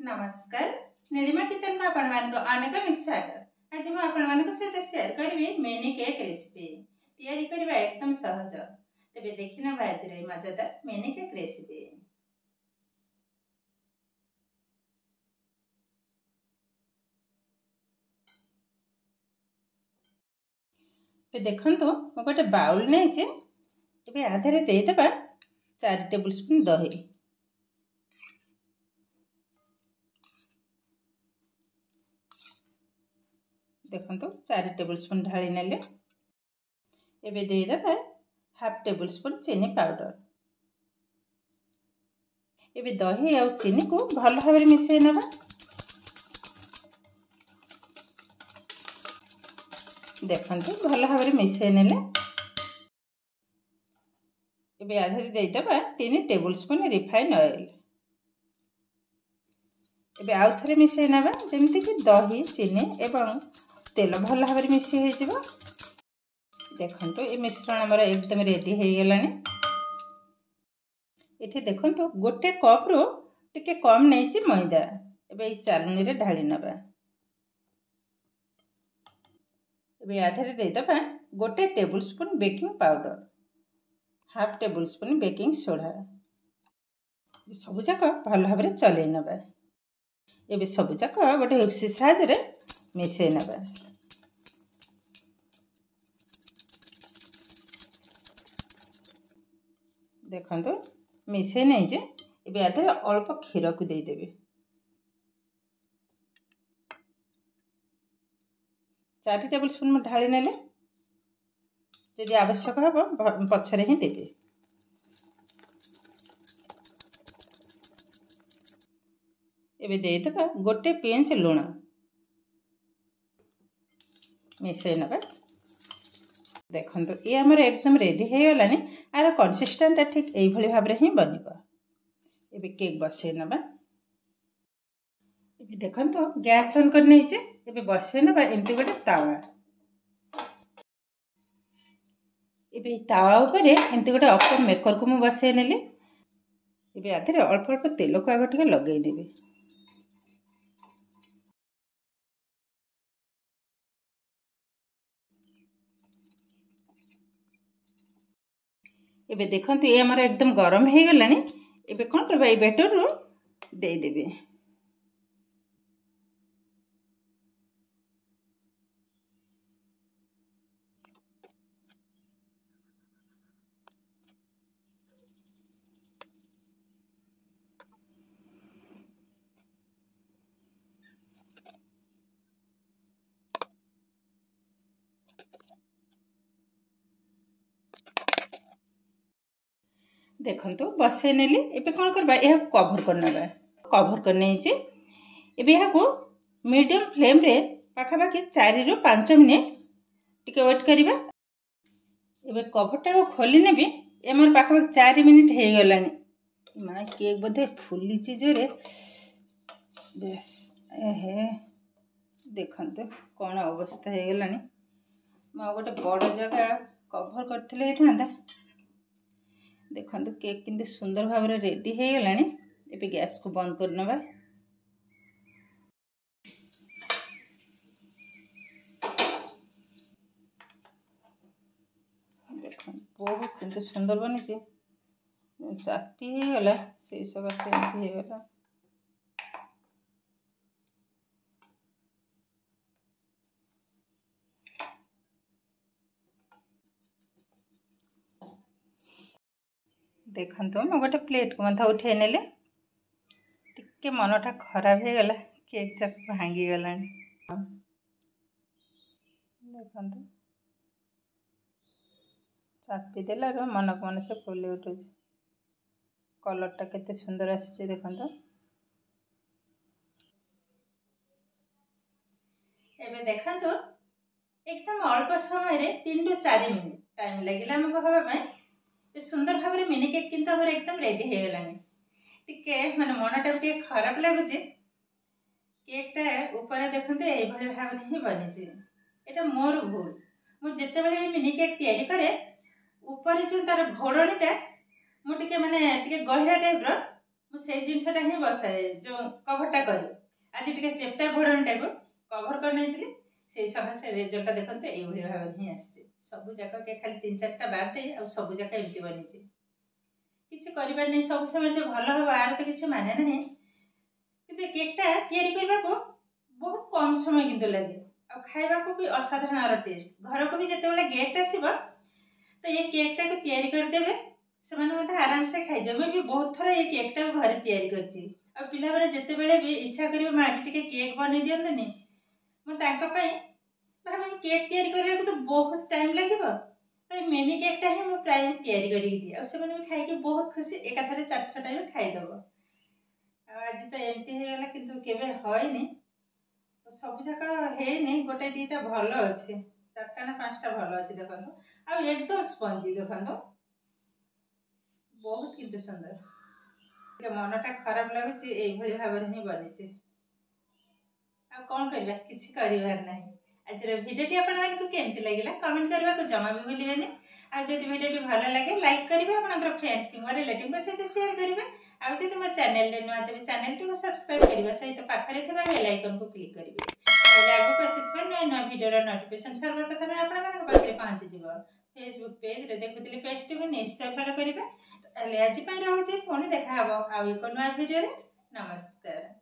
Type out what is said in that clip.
नमस्कार नीलिमा किचन में आपण मानको अनेक स्वागत। आज मैं आपण मानको सहित शेयर करी मिनी केक रेसिपी तैयारी करबा एकदम सहज। तेबे देखिना आज रे मजेदार मिनी केक रेसिपी। पे देखंतु म गोटे बाउल नै जे एबे आधारे देई देबा 4 टेबल स्पून दही। देखंतु 4 टेबल स्पून ढाली नेले एबे देई देबा हाफ टेबल स्पून चीनी पाउडर। एबे दही आ चीनी को भल भाबरे मिसै नबा। देखंतु भल भाबरे मिसै नेले एबे आधारे देई देबा 3 टेबल स्पून रिफाइन ऑयल। एबे आउ थरे मिसै नबा जेमति कि दही चीनी एवं तेल भल भाबरे मिसै हे जिवो। देखंतु ए मिश्रण हमर एकदम रेडी हे गेलानी। एठी देखंतु गोटे कप रो टिके कम नैछि मैदा। एबे ई चालुनी रे ढाली नबा। एबे आधारे देई दबा गोटे table spoon baking powder, half table spoon baking soda. सब जाक भल भाबरे चलै नबा। एबे सब जाक गोटे हुक्सी साहाय्य रे मिसै नबा। देखंतु मिसै नै जे एबे आधारे अल्प क्षीर को देई देबे। 4 टेबल स्पून में ढाली नेले यदि आवश्यक हो पछरे ही देबे। एबे देई देबा गोटे पिंच लूण मिसै नबा। देखंतु ये हमर एकदम ready hey Galani. Are consistent ठीक एई भली भाबरे ही बनिबो। एबे केक बसै नबा। एबे देखंतु गैस ऑन कर नै जे एबे बसै नबा एंटी गोटे तावा। एबे तावा ऊपर एंटी गोटे अपर मेकर को मु बसै नेली। एबे आधरे अल्प अल्प तेल को आगो ठीक लगै देबे। एबे देखंतु ये हमर एकदम गरम हे गलानी। एबे कोन करबा ए बैटर रो दे देबे। देखंतु बसै नेली। एबे कोन करबा ए कवर कर नबा। कवर कर नै जे एबे या को मीडियम फ्लेम रे पाखा बाकी 4 रो 5 मिनिट टिके वेट करिबा। एबे कवरटा को खोली नेबी। एमर पाखा बाकी 4 मिनिट हे गलानी। मा केक बधे फुली ची जोरे बस एहे देखंतु कोन अवस्था हे गलानी। मा गोटे बड़ जगह कवर करथिले हे थांदा। देखंतु केक किंतु सुंदर भाबरे रेडी हे गलानी। एबे गैस को बंद कर नबा। देखंतु बहुत किंतु सुंदर बनी ची। चापी हे गला से सब सेमती हे गला। देखंतु म गोटे प्लेट को मथा उठे नेले टिके मनटा खराब हे गला। केक चक भांगी गलानी। देखंतु चापी देला रो मन को मन से फुले उठुछ। कलर टा केते सुंदर आसी देखंतु। एबे देखंतु एकदम अल्प समय रे 3 ରୁ 4 मिनिट टाइम लागिला हमको हवा में। ए सुंदर भाबरे मिनी केक किंतु हमर एकदम रेडी हे गलानी। टिके माने मनटा टिके खराब लागु जे केक टा ऊपर देखंतु एई भली भाबरे ही बनि जे। एटा मोर भूल। मु जते बेले मिनी केक तयारी करे ऊपर जो तार घोड़णीटा मु टिके माने टिके गहिरा टाइप रो मुझे जिनसा ही बसाए जो कभरटा कर आज टे चेप्टा घोड़णीटा को कभर कर नहीं से सकाशे रेजल्टा देखते ये भाव ही आसचे सब जाक के खाली 3-4टा बाद आ सब जाक एमती बनीचे किसी कर नहीं सब समय जो भल हम आर तो किसी माने ना कि केकटा या बहुत कम समय किंतु लगे आ खावा को भी असाधारण टेस्ट घर को भी जिते गेस्ट आसो तो ये केकटा को तैयारी करदेवे से आराम से खाई मुझे भी बहुत थर ये केकटा घरे तैयारी करछि आ पिला बेले जेते बेले भी इच्छा करिवे मां आज टिके केक बनै दियंतनी मु तांका पई भाबे केक तैयारी करले तो बहुत टाइम लागिबो तो मिनी केकटा ही मु प्राय तैयारी करि दिए आ से माने भी खाई के बहुत खुशी एका थरे 4-6टा भी खाई दबो आज तो एमती हे गेला किंतु केबे होयनी सब जाक हेनी गोटे 2टा भल अछि 4टा ना 5टा भल अछि देखंतो आ एकदम स्पंजी देखंतो बहुत किंतु सुंदर मनटा खराब लगुच ये भाव ही बनी आ कौन करवा किसी कर आज भिडियोटी आपको केमती लगे कमेंट करने को जमा भी भूलें आज भिडियोटी भल लगे लाइक करेंगे आप फ्रेंड्स कि रिलेटिव सहित शेयर करेंगे आज मो चैनल नुआ तेज चैनल टी सब्सक्राइब करने सहित पाखे बेल आइकन को क्लिक करेंगे आगे आसुवा नुआ नुआ भिडियो नोटिफिकेशन सर्वप्रथम आपण पहुँचीज फेसबुक पेज रे देखुले पेज टी निश्चय फॉलो करेंगे आज रोचे पुणी देखा आउ एक नुआ भिडियो नमस्कार।